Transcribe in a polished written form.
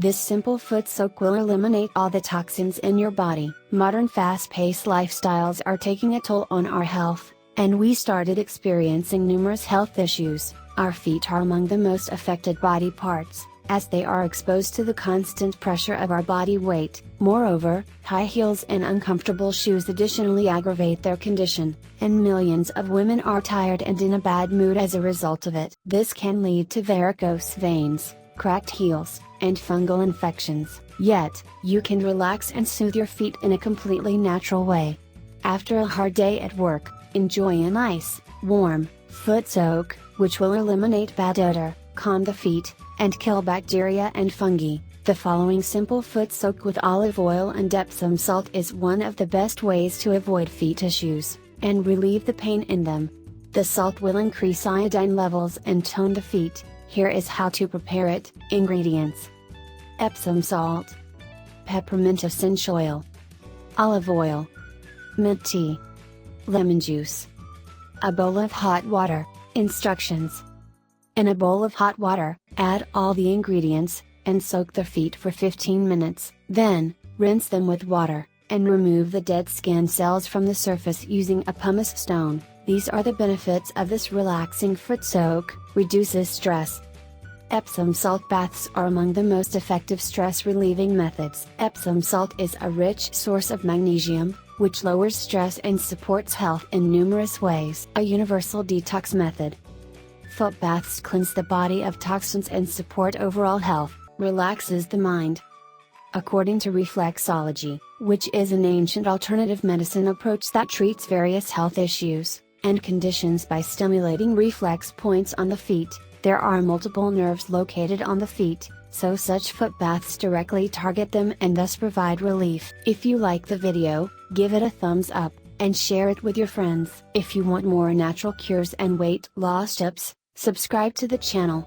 This simple foot soak will eliminate all the toxins in your body. Modern fast-paced lifestyles are taking a toll on our health, and we started experiencing numerous health issues. Our feet are among the most affected body parts, as they are exposed to the constant pressure of our body weight. Moreover, high heels and uncomfortable shoes additionally aggravate their condition, and millions of women are tired and in a bad mood as a result of it. This can lead to varicose veins, cracked heels, and fungal infections. Yet, you can relax and soothe your feet in a completely natural way. After a hard day at work, enjoy a nice, warm, foot soak, which will eliminate bad odor, calm the feet, and kill bacteria and fungi. The following simple foot soak with olive oil and Epsom salt is one of the best ways to avoid feet issues, and relieve the pain in them. The salt will increase iodine levels and tone the feet. Here is how to prepare it. Ingredients: Epsom salt, peppermint essential oil, olive oil, mint tea, lemon juice, a bowl of hot water. Instructions: in a bowl of hot water, add all the ingredients, and soak the feet for 15 minutes. Then, rinse them with water, and remove the dead skin cells from the surface using a pumice stone. These are the benefits of this relaxing foot soak: reduces stress. Epsom salt baths are among the most effective stress-relieving methods. Epsom salt is a rich source of magnesium, which lowers stress and supports health in numerous ways. A universal detox method. Foot baths cleanse the body of toxins and support overall health, relaxes the mind. According to reflexology, which is an ancient alternative medicine approach that treats various health issues and conditions by stimulating reflex points on the feet, there are multiple nerves located on the feet, so such foot baths directly target them and thus provide relief. If you like the video, give it a thumbs up, and share it with your friends. If you want more natural cures and weight loss tips, subscribe to the channel.